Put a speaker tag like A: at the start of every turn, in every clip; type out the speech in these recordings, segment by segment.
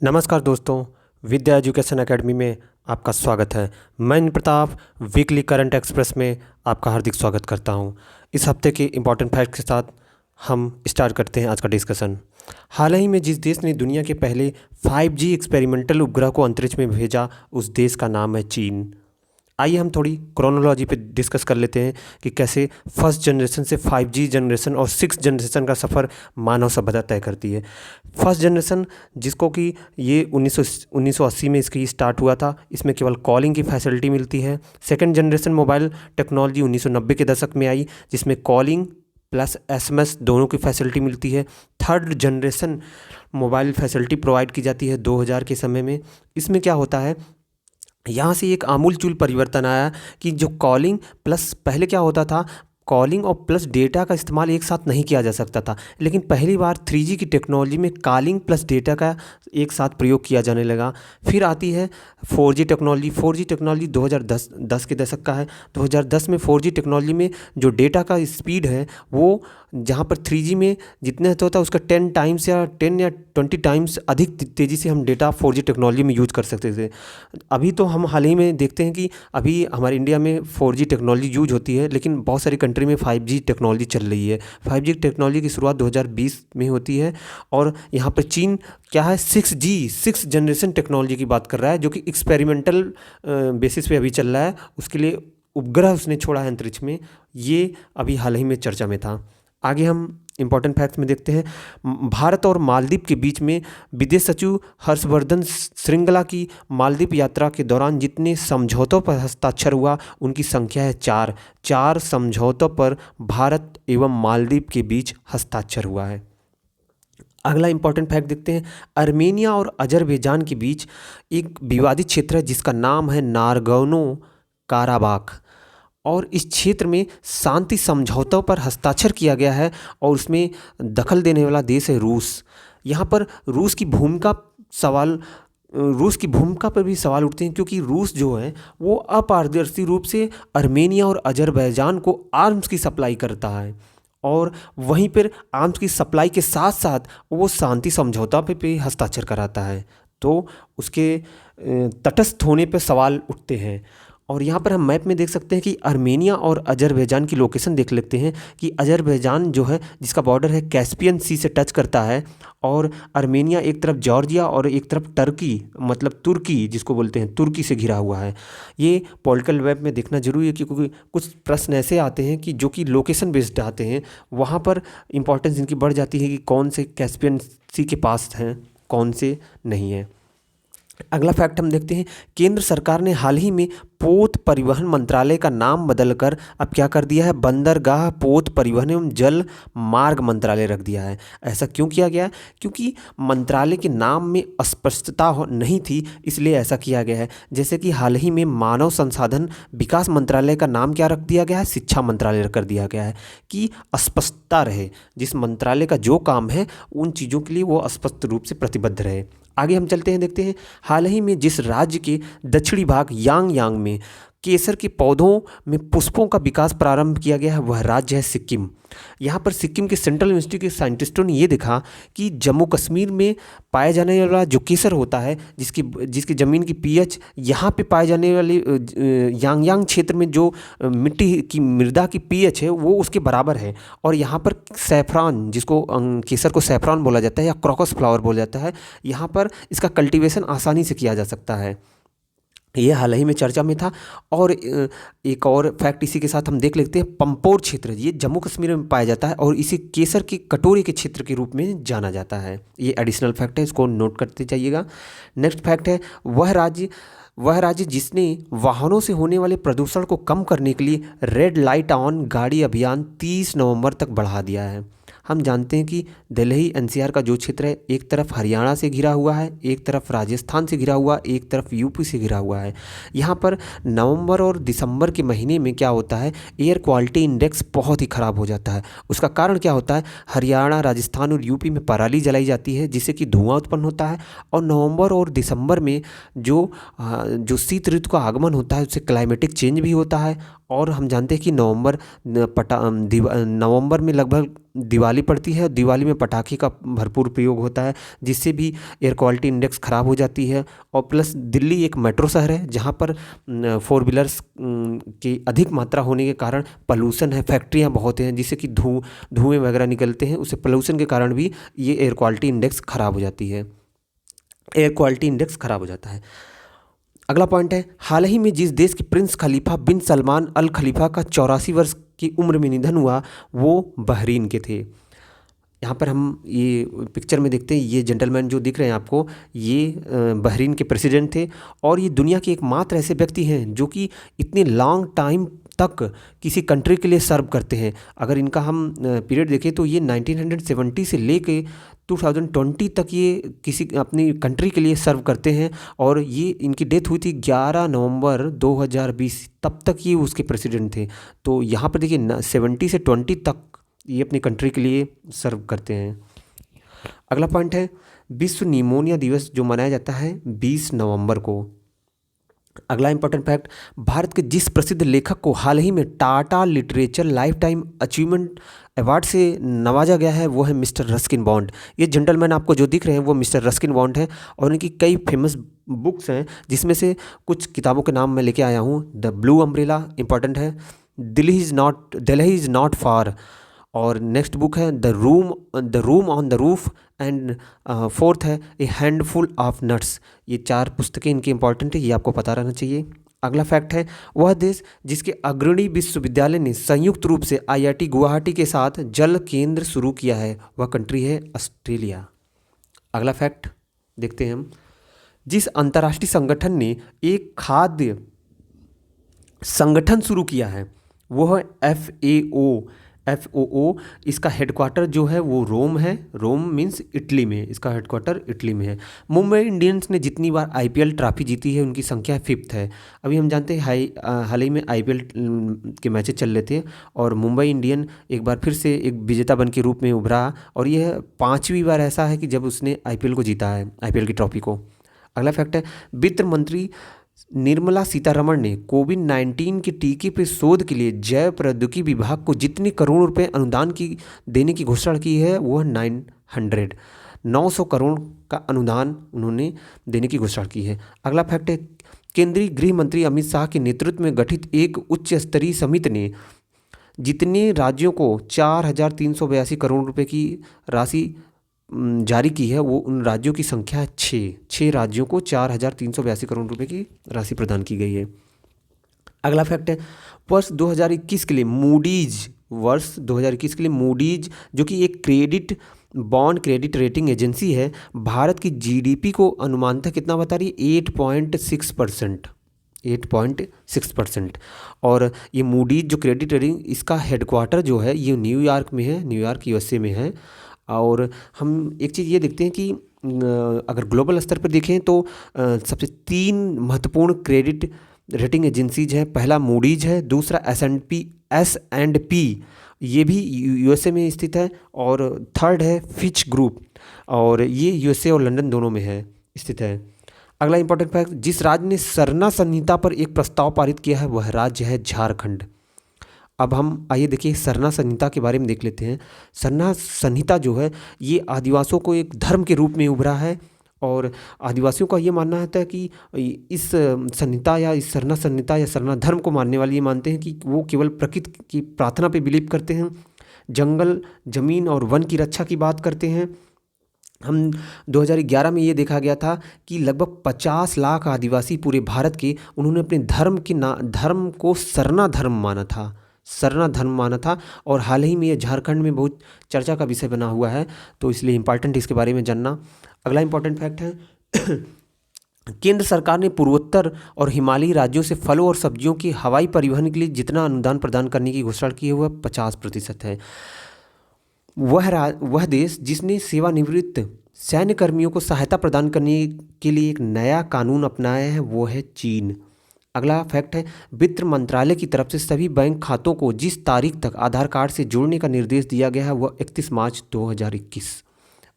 A: नमस्कार दोस्तों, विद्या education academy में आपका स्वागत है। मैं Indra Pratap weekly current express में आपका हार्दिक स्वागत करता हूं। इस हफ्ते के इम्पॉर्टेंट फैक्ट के साथ हम स्टार्ट करते हैं आज का डिस्कशन। हाल ही में जिस देश ने दुनिया के पहले 5G एक्सपेरिमेंटल उपग्रह को अंतरिक्ष में भेजा, उस देश का नाम है चीन। आइए हम थोड़ी क्रोनोलॉजी पे डिस्कस कर लेते हैं कि कैसे फर्स्ट जनरेशन से 5G जनरेशन और 6th जनरेशन का सफ़र मानव सभ्यता तय करती है। फर्स्ट जनरेशन जिसको कि ये 1980 में इसकी स्टार्ट हुआ था, इसमें केवल कॉलिंग की फैसिलिटी मिलती है। सेकंड जनरेशन मोबाइल टेक्नोलॉजी 1990 के दशक में आई, जिसमें कॉलिंग प्लस SMS दोनों की फैसिलिटी मिलती है। Third generation mobile facility provide की जाती है 2000 के समय में। इसमें क्या होता है, यहाँ से एक आमूलचूल परिवर्तन आया कि जो कॉलिंग प्लस पहले क्या होता था, कॉलिंग और प्लस डेटा का इस्तेमाल एक साथ नहीं किया जा सकता था, लेकिन पहली बार 3G की टेक्नोलॉजी में कॉलिंग प्लस डेटा का एक साथ प्रयोग किया जाने लगा। फिर आती है 4G टेक्नोलॉजी। 4G टेक्नोलॉजी 2010 के दशक का है। 2010 में 4G टेक्नोलॉजी में जो डेटा का स्पीड है वो जहाँ पर 3G में जितने होता है उसका 10 टाइम्स या 10 या 20 टाइम्स अधिक तेज़ी से हम डेटा 4G टेक्नोलॉजी में यूज कर सकते थे। अभी तो हम हाल ही में देखते हैं कि अभी हमारे इंडिया में 4G टेक्नोलॉजी यूज होती है, लेकिन बहुत सारी कंट्री में 5G टेक्नोलॉजी चल रही है। 5G टेक्नोलॉजी की शुरुआत 2020 में होती है और यहाँ पर चीन क्या है 6 जनरेशन टेक्नोलॉजी की बात कर रहा है, जो कि एक्सपेरिमेंटल बेसिस पे अभी चल रहा है। उसके लिए उपग्रह उसने छोड़ा है अंतरिक्ष में, ये अभी हाल ही में चर्चा में था। आगे हम इम्पॉर्टेंट फैक्ट्स में देखते हैं। भारत और मालदीव के बीच में विदेश सचिव हर्षवर्धन श्रृंगला की मालदीव यात्रा के दौरान जितने समझौतों पर हस्ताक्षर हुआ उनकी संख्या है 4। 4 समझौतों पर भारत एवं मालदीव के बीच हस्ताक्षर हुआ है। अगला इम्पॉर्टेंट फैक्ट देखते हैं। आर्मेनिया और अजरबैजान के बीच एक विवादित क्षेत्र है जिसका नाम है नागोर्नो काराबाख, और इस क्षेत्र में शांति समझौतों पर हस्ताक्षर किया गया है और उसमें दखल देने वाला देश है रूस। यहाँ पर रूस की भूमिका पर भी सवाल उठते हैं, क्योंकि रूस जो है वो अपारदर्शी रूप से आर्मेनिया और अजरबैजान को आर्म्स की सप्लाई करता है, और वहीं पर आर्म्स की सप्लाई के साथ साथ वो शांति समझौता पे भी हस्ताक्षर कराता है। तो उसके तटस्थ होने पर सवाल उठते हैं। और यहाँ पर हम मैप में देख सकते हैं कि आर्मेनिया और अजरबैजान की लोकेशन देख लेते हैं कि अजरबैजान जो है जिसका बॉर्डर है कैस्पियन सी से टच करता है, और आर्मेनिया एक तरफ जॉर्जिया और एक तरफ टर्की मतलब तुर्की जिसको बोलते हैं तुर्की से घिरा हुआ है। ये पॉलिटिकल मैप में देखना जरूरी है, क्योंकि कुछ प्रश्न ऐसे आते हैं कि जो कि लोकेशन बेस्ड आते हैं, वहाँ पर इंपॉर्टेंस इनकी बढ़ जाती है कि कौन से कैस्पियन सी के पास हैं कौन से नहीं है। अगला फैक्ट हम देखते हैं। केंद्र सरकार ने हाल ही में पोत परिवहन मंत्रालय का नाम बदलकर अब क्या कर दिया है, बंदरगाह पोत परिवहन एवं जल मार्ग मंत्रालय रख दिया है। ऐसा क्यों किया गया? क्योंकि मंत्रालय के नाम में अस्पष्टता नहीं थी, इसलिए ऐसा किया गया है। जैसे कि हाल ही में मानव संसाधन विकास मंत्रालय का नाम क्या रख दिया गया है, शिक्षा मंत्रालय कर दिया गया है, कि अस्पष्टता रहे। जिस मंत्रालय का जो काम है उन चीज़ों के लिए वो स्पष्ट रूप से प्रतिबद्ध रहे। आगे हम चलते हैं, देखते हैं हाल ही में जिस राज्य के दक्षिणी भाग यांग में केसर के पौधों में पुष्पों का विकास प्रारंभ किया गया है, वह राज्य है सिक्किम। यहाँ पर सिक्किम के सेंट्रल यूनिवर्सिटी के साइंटिस्टों ने ये देखा कि जम्मू कश्मीर में पाए जाने वाला जो केसर होता है, जिसकी ज़मीन की pH यहाँ पे पाए जाने वाले यांग क्षेत्र में जो मिट्टी की मृदा की pH है वो उसके बराबर है। और यहाँ पर सैफरान, जिसको केसर को सैफरान बोला जाता है या क्रॉकस फ्लावर बोला जाता है, यहाँ पर इसका कल्टीवेशन आसानी से किया जा सकता है। ये हाल ही में चर्चा में था। और एक और फैक्ट इसी के साथ हम देख लेते हैं। पंपोर क्षेत्र ये जम्मू कश्मीर में पाया जाता है और इसे केसर के कटोरे के क्षेत्र के रूप में जाना जाता है। ये एडिशनल फैक्ट है, इसको नोट करते जाइएगा। नेक्स्ट फैक्ट है, वह राज्य जिसने वाहनों से होने वाले प्रदूषण को कम करने के लिए रेड लाइट ऑन गाड़ी अभियान 30 नवंबर तक बढ़ा दिया है। हम जानते हैं कि दिल्ली NCR का जो क्षेत्र है एक तरफ हरियाणा से घिरा हुआ है, एक तरफ राजस्थान से घिरा हुआ, एक तरफ यूपी से घिरा हुआ है। यहाँ पर नवंबर और दिसंबर के महीने में क्या होता है, एयर क्वालिटी इंडेक्स बहुत ही ख़राब हो जाता है। उसका कारण क्या होता है, हरियाणा, राजस्थान और यूपी में पराली जलाई जाती है जिससे कि धुआं उत्पन्न होता है। और नवंबर और दिसंबर में जो शीत ऋतु का आगमन होता है उससे क्लाइमेटिक चेंज भी होता है और हम जानते हैं कि नवंबर में लगभग दिवाली पड़ती है। दिवाली में पटाखे का भरपूर प्रयोग होता है, जिससे भी एयर क्वालिटी इंडेक्स ख़राब हो जाती है। और प्लस दिल्ली एक मेट्रो शहर है जहाँ पर फोर व्हीलर्स की अधिक मात्रा होने के कारण पॉल्यूशन है, फैक्ट्रियाँ बहुत हैं जिससे कि धुएँ वगैरह निकलते हैं। उससे पॉल्यूशन के कारण भी ये एयर क्वालिटी इंडेक्स ख़राब हो जाती है, एयर क्वालिटी इंडेक्स ख़राब हो जाता है। अगला पॉइंट है, हाल ही में जिस देश के प्रिंस खलीफा बिन सलमान अल खलीफा का 84 वर्ष की उम्र में निधन हुआ वो बहरीन के थे। यहाँ पर हम ये पिक्चर में देखते हैं, ये जेंटलमैन जो दिख रहे हैं आपको, ये बहरीन के प्रेसिडेंट थे और ये दुनिया के एकमात्र ऐसे व्यक्ति हैं जो कि इतने लॉन्ग टाइम तक किसी कंट्री के लिए सर्व करते हैं। अगर इनका हम पीरियड देखें तो ये 1970 से लेके 2020 तक ये किसी अपनी कंट्री के लिए सर्व करते हैं। और ये इनकी डेथ हुई थी 11 नवंबर 2020, तब तक ये उसके प्रेसिडेंट थे। तो यहाँ पर देखिए 70 से 20 तक ये अपनी कंट्री के लिए सर्व करते हैं। अगला पॉइंट है, विश्व निमोनिया दिवस जो मनाया जाता है 20 नवंबर को। अगला इंपॉर्टेंट फैक्ट, भारत के जिस प्रसिद्ध लेखक को हाल ही में Tata literature life time achievement award से नवाजा गया है वो है मिस्टर रस्किन बॉन्ड। ये जेंटलमैन आपको जो दिख रहे हैं वो मिस्टर रस्किन बॉन्ड है और इनकी कई फेमस बुक्स हैं, जिसमें से कुछ किताबों के नाम मैं लेके आया हूँ। द ब्लू अम्ब्रेला इंपॉर्टेंट है, दिल्ली इज़ नॉट फार, और नेक्स्ट बुक है the room on the roof, and fourth है ए हैंडफुल ऑफ नट्स। ये 4 पुस्तकें इनकी इंपॉर्टेंट है, ये आपको पता रहना चाहिए। अगला फैक्ट है, वह देश जिसके अग्रणी विश्वविद्यालय ने संयुक्त रूप से IIT गुवाहाटी के साथ जल केंद्र शुरू किया है वह कंट्री है ऑस्ट्रेलिया। अगला फैक्ट देखते हैं हम, जिस अंतर्राष्ट्रीय संगठन ने एक खाद्य संगठन शुरू किया है वो है FAO। इसका हेडक्वार्टर जो है वो रोम है। रोम मीन्स इटली में, इसका हेडक्वार्टर इटली में है। मुंबई इंडियंस ने जितनी बार IPL ट्रॉफी जीती है उनकी संख्या 5th है। अभी हम जानते हैं हाल ही में IPL के मैचेस चल रहे थे और मुंबई इंडियन एक बार फिर से एक विजेता बन के रूप में उभरा और यह 5वीं बार ऐसा है कि जब उसने IPL को जीता है, IPL की ट्रॉफी को। अगला फैक्ट है, वित्त मंत्री निर्मला सीतारमण ने कोविड-19 के टीके पर शोध के लिए जैव प्रौद्योगिकी विभाग को जितने करोड़ रुपए अनुदान की देने की घोषणा की है वह 900 करोड़ का अनुदान उन्होंने देने की घोषणा की है। अगला फैक्ट है, केंद्रीय गृह मंत्री अमित शाह के नेतृत्व में गठित एक उच्च स्तरीय समिति ने जितने राज्यों को 4,382 करोड़ रुपए की राशि जारी की है वो उन राज्यों की संख्या है 6 राज्यों को 4,382 करोड़ रुपए की राशि प्रदान की गई है। अगला फैक्ट है, वर्ष 2021 के लिए मूडीज जो कि एक क्रेडिट रेटिंग एजेंसी है, भारत की GDP को अनुमानतः कितना बता रही है, 8.6%। और ये मूडीज जो क्रेडिट रेटिंग, इसका हेडक्वार्टर जो है ये न्यूयॉर्क में है, न्यूयॉर्क USA में है। और हम एक चीज़ ये देखते हैं कि अगर ग्लोबल स्तर पर देखें तो सबसे 3 महत्वपूर्ण क्रेडिट रेटिंग एजेंसीज हैं। पहला मूडीज है, दूसरा S&P, ये भी USA में स्थित है, और थर्ड है फिच ग्रुप, और ये USA और लंदन दोनों में है स्थित है। अगला इंपॉर्टेंट फैक्ट, जिस राज्य ने सरना संहिता पर एक प्रस्ताव पारित किया है वह राज्य है झारखंड। अब हम आइए देखिए सरना संहिता के बारे में देख लेते हैं। सरना संहिता जो है ये आदिवासियों को एक धर्म के रूप में उभरा है और आदिवासियों का ये मानना होता है कि इस संहिता या इस सरना संहिता या सरना धर्म को मानने वाले ये मानते हैं कि वो केवल प्रकृति की प्रार्थना पे बिलीव करते हैं, जंगल, जमीन और वन की रक्षा की बात करते हैं। हम 2011 में ये देखा गया था कि लगभग 50 लाख आदिवासी पूरे भारत के, उन्होंने अपने धर्म को सरना धर्म माना था और हाल ही में ये झारखंड में बहुत चर्चा का विषय बना हुआ है, तो इसलिए इम्पॉर्टेंट इसके बारे में जानना। अगला इम्पॉर्टेंट फैक्ट है केंद्र सरकार ने पूर्वोत्तर और हिमालयी राज्यों से फलों और सब्जियों की हवाई परिवहन के लिए जितना अनुदान प्रदान करने की घोषणा की है वह 50% है। वह देश जिसने सेवानिवृत्त सैन्य कर्मियों को सहायता प्रदान करने के लिए एक नया कानून अपनाया है वो है चीन। अगला फैक्ट है वित्त मंत्रालय की तरफ से सभी बैंक खातों को जिस तारीख तक आधार कार्ड से जोड़ने का निर्देश दिया गया है वह 31 मार्च 2021।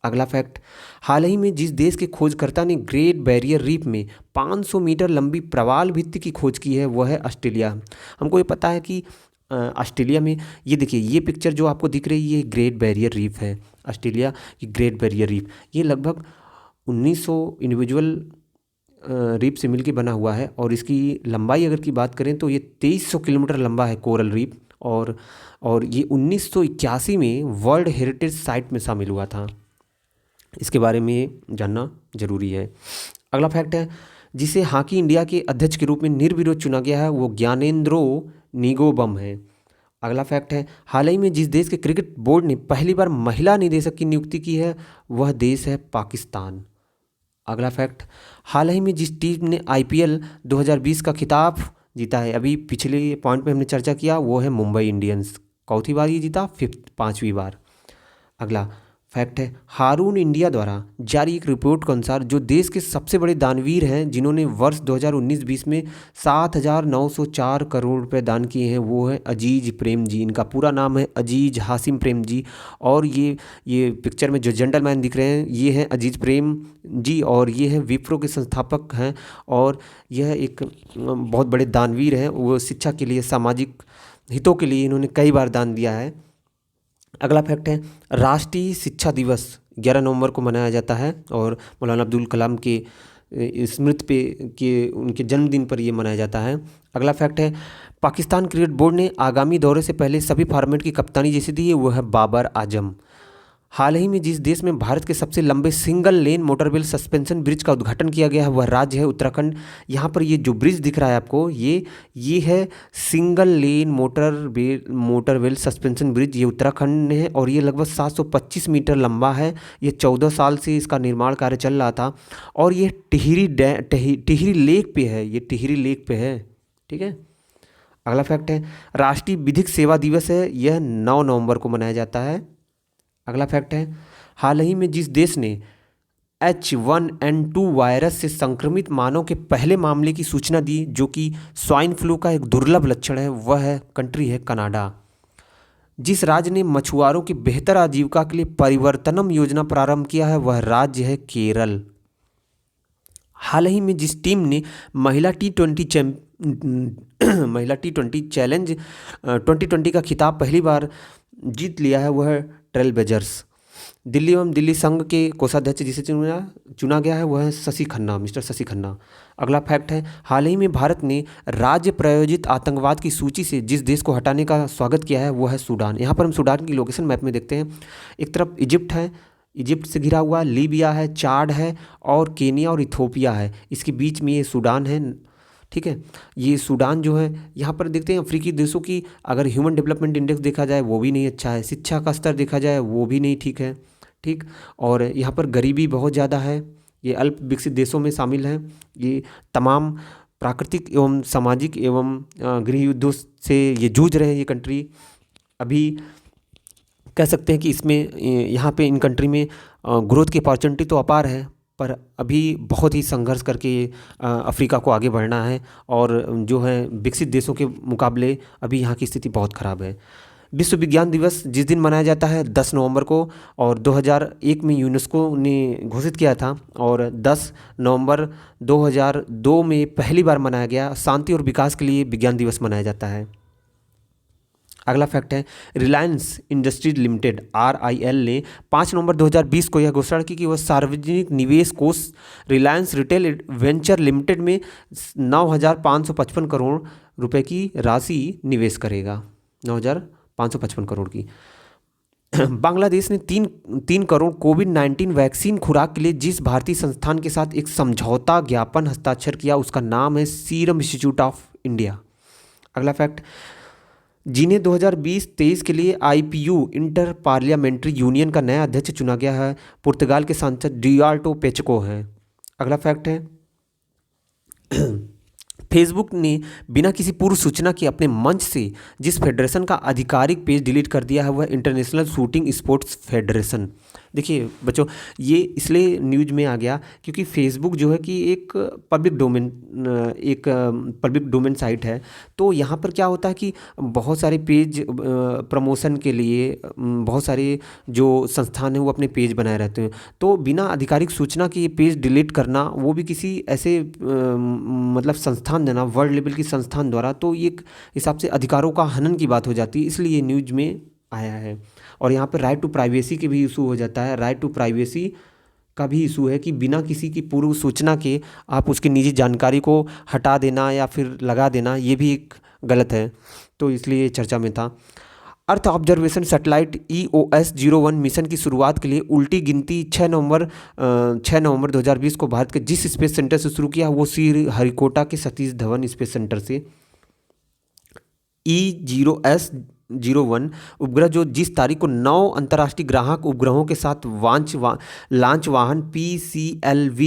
A: अगला फैक्ट, हाल ही में जिस देश के खोजकर्ता ने ग्रेट बैरियर रीफ में 500 मीटर लंबी प्रवाल भित्ति की खोज की है वह है ऑस्ट्रेलिया। हमको ये पता है कि ऑस्ट्रेलिया में, ये देखिए ये पिक्चर जो आपको दिख रही है ये ग्रेट बैरियर रीफ है, ऑस्ट्रेलिया की ग्रेट बैरियर रीफ। ये लगभग 1900 इंडिविजुअल रीफ से मिलकर बना हुआ है और इसकी लंबाई अगर की बात करें तो ये 2300 किलोमीटर लंबा है कोरल रीफ। और ये 1981 में वर्ल्ड हेरिटेज साइट में शामिल हुआ था। इसके बारे में जानना जरूरी है। अगला फैक्ट है, जिसे हॉकी इंडिया के अध्यक्ष के रूप में निर्विरोध चुना गया है वो ज्ञानेंद्रो निगोबम है। अगला फैक्ट है, हाल ही में जिस देश के क्रिकेट बोर्ड ने पहली बार महिला निदेशक की नियुक्ति की है वह देश है पाकिस्तान। अगला फैक्ट, हाल ही में जिस टीम ने IPL 2020 का खिताब जीता है, अभी पिछले पॉइंट में हमने चर्चा किया, वो है मुंबई इंडियंस। चौथी बार ये जीता, पांचवी बार। अगला फैक्ट है, हारून इंडिया द्वारा जारी एक रिपोर्ट के अनुसार जो देश के सबसे बड़े दानवीर हैं जिन्होंने वर्ष 2019-20 में 7,904 करोड़ रुपए दान किए हैं वो है अजीज प्रेम जी। इनका पूरा नाम है अजीज हासिम प्रेम जी। और ये पिक्चर में जो जेंटलमैन दिख रहे हैं ये हैं अजीज प्रेम जी और ये हैं विप्रो के संस्थापक हैं। और यह एक बहुत बड़े दानवीर हैं। वो शिक्षा के लिए, सामाजिक हितों के लिए इन्होंने कई बार दान दिया है। अगला फैक्ट है, राष्ट्रीय शिक्षा दिवस 11 नवंबर को मनाया जाता है और मौलाना अब्दुल कलाम के स्मृति पे के उनके जन्मदिन पर ये मनाया जाता है। अगला फैक्ट है, पाकिस्तान क्रिकेट बोर्ड ने आगामी दौरे से पहले सभी फॉर्मेट की कप्तानी जिसे दी है वो है बाबर आजम। हाल ही में जिस देश में भारत के सबसे लंबे सिंगल लेन मोटरवेल सस्पेंशन ब्रिज का उद्घाटन किया गया है वह राज्य है उत्तराखंड। यहाँ पर ये जो ब्रिज दिख रहा है आपको ये है सिंगल लेन मोटरवेल सस्पेंशन ब्रिज। ये उत्तराखंड में है और ये लगभग 725 मीटर लंबा है। ये 14 साल से इसका निर्माण कार्य चल रहा था और ये टिहरी लेक पे है। ये टिहरी लेक पे है, ठीक है। अगला फैक्ट है, राष्ट्रीय विधिक सेवा दिवस है, यह 9 नवंबर को मनाया जाता है। अगला फैक्ट है, हाल ही में जिस देश ने H1N2 वायरस से संक्रमित मानव के पहले मामले की सूचना दी जो कि स्वाइन फ्लू का एक दुर्लभ लक्षण है वह है कंट्री है कनाडा। जिस राज्य ने मछुआरों की बेहतर आजीविका के लिए परिवर्तनम योजना प्रारंभ किया है वह राज्य है केरल। हाल ही में जिस टीम ने महिला T20 चैलेंज 2020 का खिताब पहली बार जीत लिया है वह है ट्रेल ब्लेजर्स। दिल्ली एवं दिल्ली संघ के कोषाध्यक्ष जिसे चुना गया है वह है शशि खन्ना, मिस्टर शशि खन्ना। अगला फैक्ट है, हाल ही में भारत ने राज्य प्रायोजित आतंकवाद की सूची से जिस देश को हटाने का स्वागत किया है वह है सूडान। यहाँ पर हम सूडान की लोकेशन मैप में देखते हैं। एक तरफ इजिप्ट है, इजिप्ट से घिरा हुआ लीबिया है, चाड है और केनिया और इथोपिया है। इसके बीच में ये सूडान है, ठीक है। ये सूडान जो है, यहाँ पर देखते हैं अफ्रीकी देशों की अगर ह्यूमन डेवलपमेंट इंडेक्स देखा जाए वो भी नहीं अच्छा है, शिक्षा का स्तर देखा जाए वो भी नहीं ठीक है, ठीक। और यहाँ पर गरीबी बहुत ज़्यादा है। ये अल्प विकसित देशों में शामिल है। ये तमाम प्राकृतिक एवं सामाजिक एवं गृह युद्धों से ये जूझ रहे हैं। ये कंट्री अभी कह सकते हैं कि इसमें यहाँ पे इन कंट्री में ग्रोथ की अपॉर्चुनिटी तो अपार है पर अभी बहुत ही संघर्ष करके अफ्रीका को आगे बढ़ना है और जो है विकसित देशों के मुकाबले अभी यहाँ की स्थिति बहुत ख़राब है। विश्व विज्ञान दिवस जिस दिन मनाया जाता है 10 नवंबर को और 2001 में यूनेस्को ने घोषित किया था और 10 नवंबर 2002 में पहली बार मनाया गया। शांति और विकास के लिए विज्ञान दिवस मनाया जाता है। अगला फैक्ट है, रिलायंस इंडस्ट्रीज लिमिटेड RIL ने 5 नवंबर 2020 को यह घोषणा की कि वह सार्वजनिक निवेश कोष रिलायंस रिटेल वेंचर लिमिटेड में 9,555 करोड़ रुपए की राशि निवेश करेगा। 9,555 करोड़ की। बांग्लादेश ने 3 करोड़ कोविड-19 वैक्सीन खुराक के लिए जिस भारतीय संस्थान के साथ एक समझौता ज्ञापन हस्ताक्षर किया उसका नाम है सीरम इंस्टीट्यूट ऑफ इंडिया। अगला फैक्ट, जिन्हें 2020-23 के लिए IPU इंटर पार्लियामेंट्री यूनियन का नया अध्यक्ष चुना गया है पुर्तगाल के सांसद डियाल्टो पेचको हैं। अगला फैक्ट है, फेसबुक ने बिना किसी पूर्व सूचना के अपने मंच से जिस फेडरेशन का आधिकारिक पेज डिलीट कर दिया है वह इंटरनेशनल शूटिंग स्पोर्ट्स फेडरेशन। देखिए बच्चों, ये इसलिए न्यूज़ में आ गया क्योंकि फेसबुक जो है कि एक पब्लिक डोमेन साइट है। तो यहाँ पर क्या होता है कि बहुत सारे पेज प्रमोशन के लिए बहुत सारे जो संस्थान हैं वो अपने पेज बनाए रहते हैं। तो बिना आधिकारिक सूचना के ये पेज डिलीट करना, वो भी किसी ऐसे मतलब संस्थान देना, वर्ल्ड लेवल की संस्थान द्वारा, तो ये एक हिसाब से अधिकारों का हनन की बात हो जाती है, इसलिए ये न्यूज़ में आया है। और यहाँ पर राइट टू प्राइवेसी के भी इशू हो जाता है। राइट टू प्राइवेसी का भी इशू है कि बिना किसी की पूर्व सूचना के आप उसकी निजी जानकारी को हटा देना या फिर लगा देना, ये भी एक गलत है। तो इसलिए ये चर्चा में था। Earth observation satellite EOS-01 mission की शुरुआत के लिए उल्टी गिनती 6 नवंबर 2020 को भारत के जिस स्पेस सेंटर से शुरू किया वो श्री हरिकोटा के सतीश धवन स्पेस सेंटर से। EOS-01 उपग्रह जो जिस तारीख को 9 अंतर्राष्ट्रीय ग्राहक उपग्रहों के साथ लॉन्च वाहन PCLV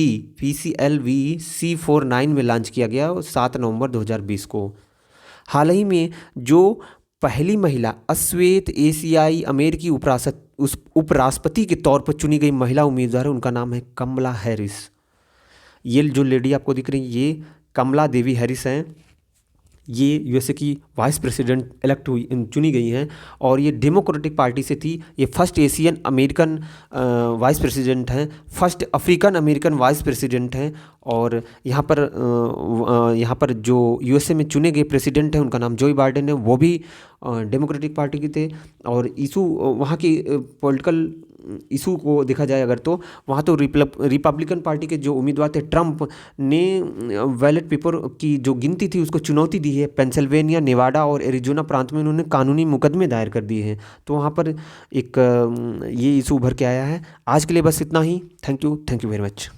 A: C49 में लॉन्च किया गया 7 नवंबर 2020 को। हाल ही में जो पहली महिला अश्वेत एशियाई अमेरिकी उपराष्ट्रपति के तौर पर चुनी गई महिला उम्मीदवार है, उनका नाम है कमला हैरिस। ये जो लेडी आपको दिख रही है, ये कमला देवी हैरिस हैं। ये USA की वाइस प्रेसिडेंट इलेक्ट हुई चुनी गई हैं और ये डेमोक्रेटिक पार्टी से थी। ये first Asian American vice president हैं, first African American vice president हैं। और यहाँ पर जो USA में चुने गए प्रेसिडेंट हैं उनका नाम जो बाइडेन है, वो भी डेमोक्रेटिक पार्टी के थे। और इशू वहाँ की पॉलिटिकल इशू को देखा जाए अगर, तो वहाँ तो रिपब्लिकन पार्टी के जो उम्मीदवार थे, ट्रंप ने बैलेट पेपर की जो गिनती थी उसको चुनौती दी है। पेंसिल्वेनिया, नेवाडा और एरिजोना प्रांत में उन्होंने कानूनी मुकदमे दायर कर दिए हैं। तो वहाँ पर एक ये इशू उभर के आया है। आज के लिए बस इतना ही। Thank you very much.